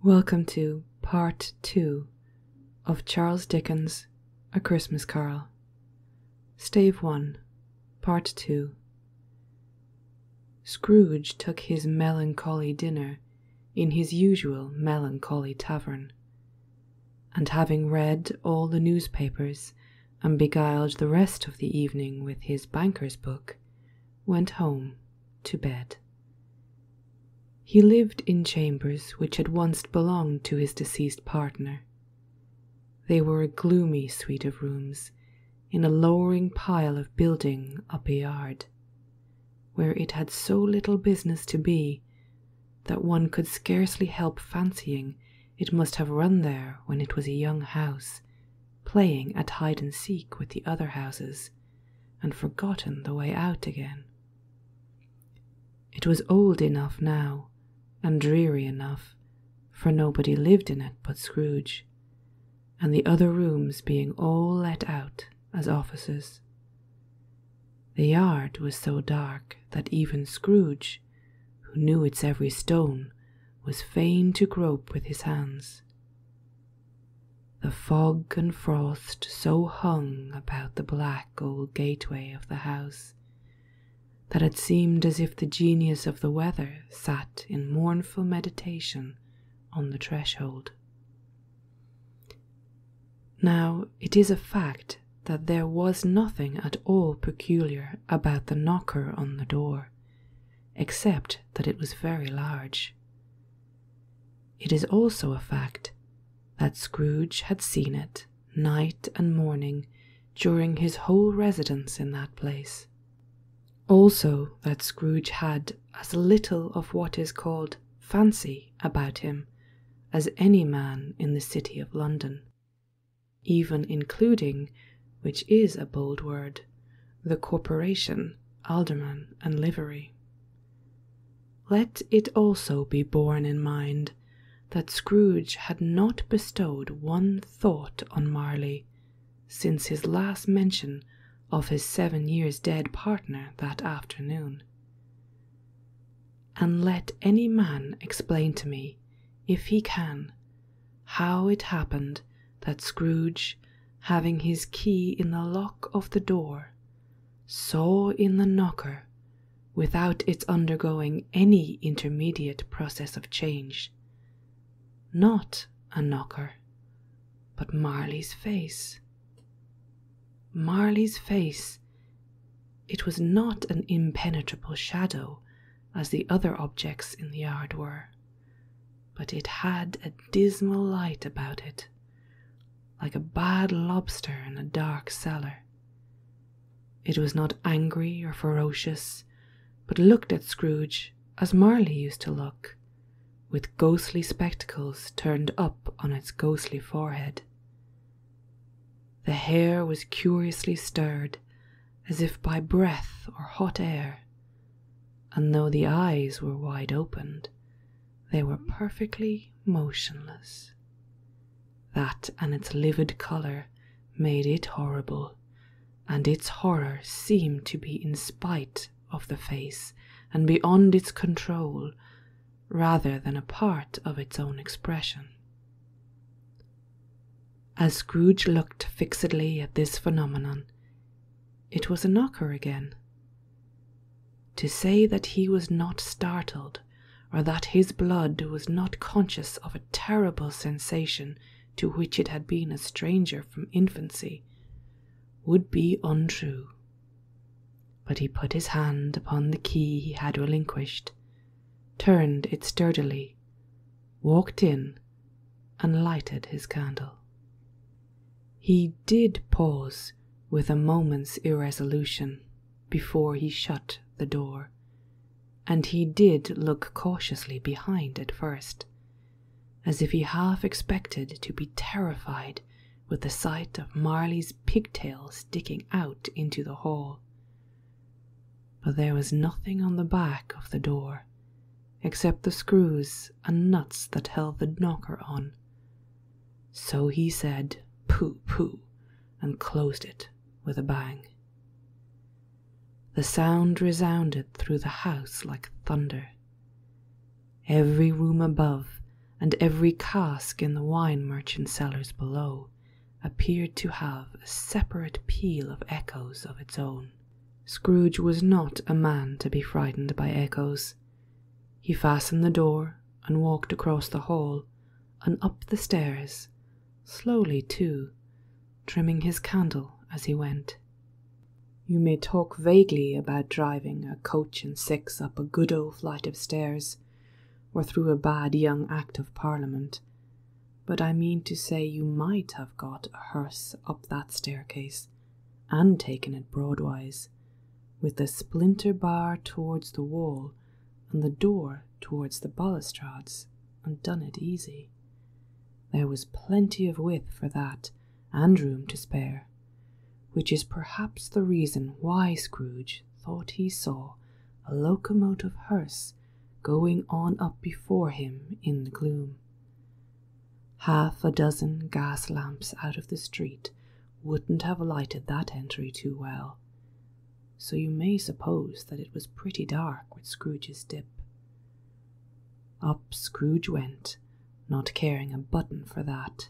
Welcome to Part 2 of Charles Dickens' A Christmas Carol. Stave 1, Part 2. Scrooge took his melancholy dinner in his usual melancholy tavern, and having read all the newspapers and beguiled the rest of the evening with his banker's book, went home to bed. He lived in chambers which had once belonged to his deceased partner. They were a gloomy suite of rooms in a lowering pile of building up a yard, where it had so little business to be that one could scarcely help fancying it must have run there when it was a young house, playing at hide-and-seek with the other houses, and forgotten the way out again. It was old enough now, and dreary enough, for nobody lived in it but Scrooge, and the other rooms being all let out as offices. The yard was so dark that even Scrooge, who knew its every stone, was fain to grope with his hands. The fog and frost so hung about the black old gateway of the house that it seemed as if the genius of the weather sat in mournful meditation on the threshold. Now, it is a fact that there was nothing at all peculiar about the knocker on the door, except that it was very large. It is also a fact that Scrooge had seen it night and morning during his whole residence in that place. Also that Scrooge had as little of what is called fancy about him as any man in the city of London, even including, which is a bold word, the corporation, alderman, and livery. Let it also be borne in mind that Scrooge had not bestowed one thought on Marley since his last mention of his 7 years dead partner that afternoon. And let any man explain to me, if he can, how it happened that Scrooge, having his key in the lock of the door, saw in the knocker, without its undergoing any intermediate process of change, not a knocker, but Marley's face. Marley's face. It was not an impenetrable shadow, as the other objects in the yard were, but it had a dismal light about it, like a bad lobster in a dark cellar. It was not angry or ferocious, but looked at Scrooge as Marley used to look, with ghostly spectacles turned up on its ghostly forehead. The hair was curiously stirred, as if by breath or hot air, and though the eyes were wide opened, they were perfectly motionless. That and its livid colour made it horrible, and its horror seemed to be in spite of the face and beyond its control, rather than a part of its own expression. As Scrooge looked fixedly at this phenomenon, it was a knocker again. To say that he was not startled, or that his blood was not conscious of a terrible sensation to which it had been a stranger from infancy, would be untrue. But he put his hand upon the key he had relinquished, turned it sturdily, walked in, and lighted his candle. He did pause with a moment's irresolution before he shut the door, and he did look cautiously behind at first, as if he half expected to be terrified with the sight of Marley's pigtail sticking out into the hall. But there was nothing on the back of the door, except the screws and nuts that held the knocker on. So he said, "Pooh, pooh," and closed it with a bang. The sound resounded through the house like thunder. Every room above and every cask in the wine merchant cellars below appeared to have a separate peal of echoes of its own. Scrooge was not a man to be frightened by echoes. He fastened the door and walked across the hall and up the stairs, slowly too, trimming his candle as he went. You may talk vaguely about driving a coach and six up a good old flight of stairs, or through a bad young Act of Parliament, but I mean to say you might have got a hearse up that staircase, and taken it broadwise, with the splinter bar towards the wall and the door towards the balustrades, and done it easy. There was plenty of width for that, and room to spare, which is perhaps the reason why Scrooge thought he saw a locomotive hearse going on up before him in the gloom. Half a dozen gas lamps out of the street wouldn't have lighted that entry too well, so you may suppose that it was pretty dark with Scrooge's dip. Up Scrooge went, not caring a button for that.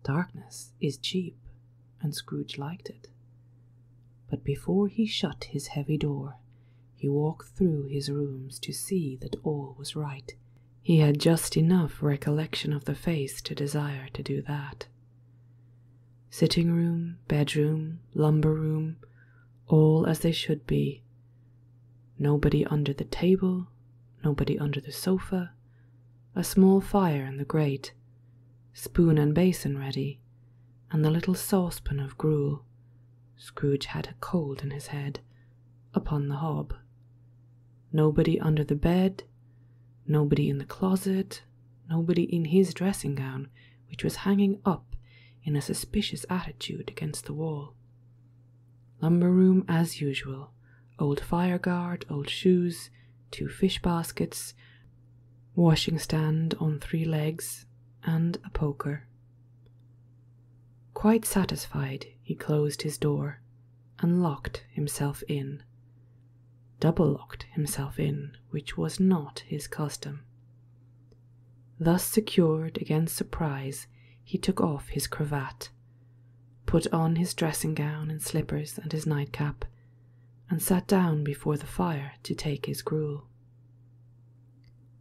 Darkness is cheap, and Scrooge liked it. But before he shut his heavy door, he walked through his rooms to see that all was right. He had just enough recollection of the face to desire to do that. Sitting room, bedroom, lumber room, all as they should be. Nobody under the table, nobody under the sofa, a small fire in the grate, spoon and basin ready, and the little saucepan of gruel — Scrooge had a cold in his head — upon the hob. Nobody under the bed, nobody in the closet, nobody in his dressing gown, which was hanging up in a suspicious attitude against the wall. Lumber room as usual, old fire guard, old shoes, 2 fish baskets, washing stand on 3 legs, and a poker. Quite satisfied, he closed his door and locked himself in. Double-locked himself in, which was not his custom. Thus secured against surprise, he took off his cravat, put on his dressing gown and slippers and his nightcap, and sat down before the fire to take his gruel.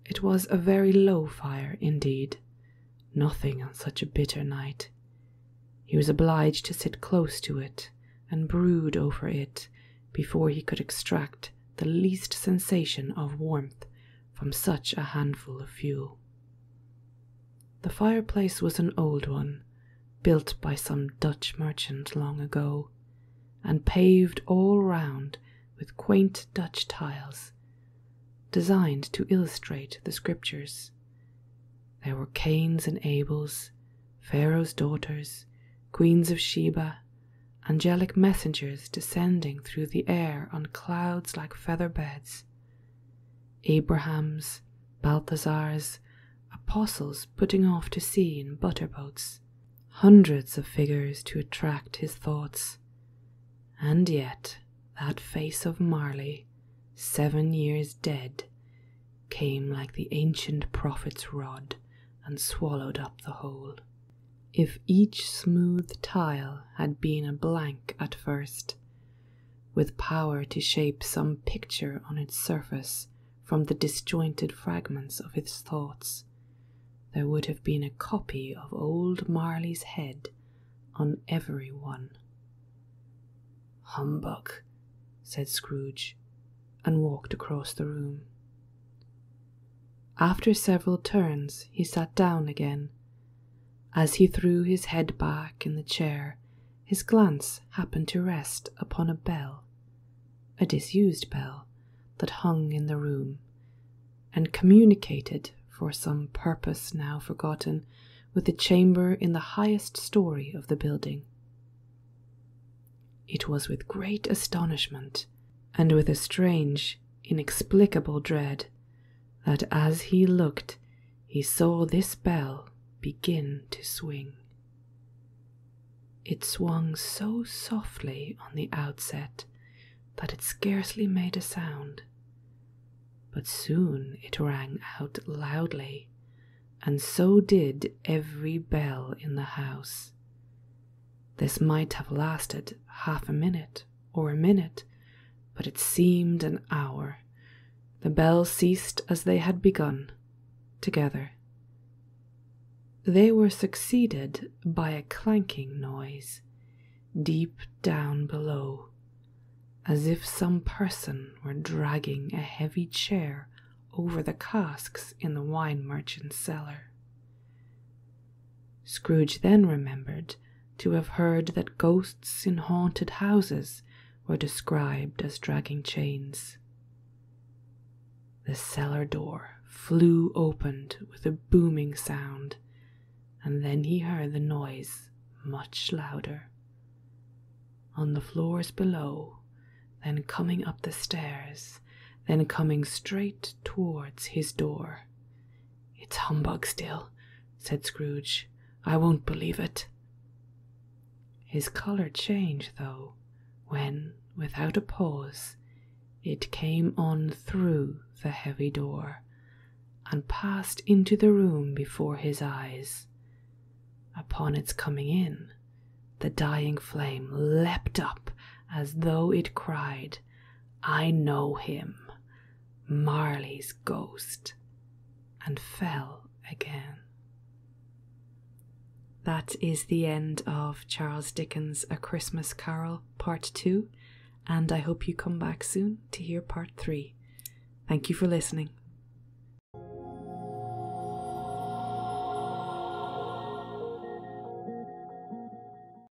It was a very low fire indeed, nothing on such a bitter night. He was obliged to sit close to it and brood over it before he could extract the least sensation of warmth from such a handful of fuel. The fireplace was an old one, built by some Dutch merchant long ago, and paved all round with quaint Dutch tiles, designed to illustrate the scriptures. There were Cains and Abels, Pharaoh's daughters, queens of Sheba, angelic messengers descending through the air on clouds like feather beds, Abrahams, Balthazars, apostles putting off to sea in butterboats, hundreds of figures to attract his thoughts. And yet that face of Marley, 7 years dead, came like the ancient prophet's rod and swallowed up the whole. If each smooth tile had been a blank at first, with power to shape some picture on its surface from the disjointed fragments of his thoughts, there would have been a copy of old Marley's head on every one. "Humbug," said Scrooge, and walked across the room. After several turns, he sat down again. As he threw his head back in the chair, his glance happened to rest upon a bell, a disused bell that hung in the room, and communicated, for some purpose now forgotten, with the chamber in the highest story of the building. It was with great astonishment, and with a strange, inexplicable dread, that as he looked, he saw this bell begin to swing. It swung so softly on the outset that it scarcely made a sound, but soon it rang out loudly, and so did every bell in the house. This might have lasted half a minute or a minute, but it seemed an hour. The bells ceased as they had begun, together. They were succeeded by a clanking noise, deep down below, as if some person were dragging a heavy chair over the casks in the wine merchant's cellar. Scrooge then remembered to have heard that ghosts in haunted houses were described as dragging chains. The cellar door flew open with a booming sound, and then he heard the noise much louder. On the floors below, then coming up the stairs, then coming straight towards his door. "It's humbug still," said Scrooge. "I won't believe it." His colour changed, though, when, without a pause, it came on through the heavy door, and passed into the room before his eyes. Upon its coming in, the dying flame leapt up as though it cried, "I know him, Marley's ghost," and fell again. That is the end of Charles Dickens' A Christmas Carol, Part 2, and I hope you come back soon to hear Part 3. Thank you for listening.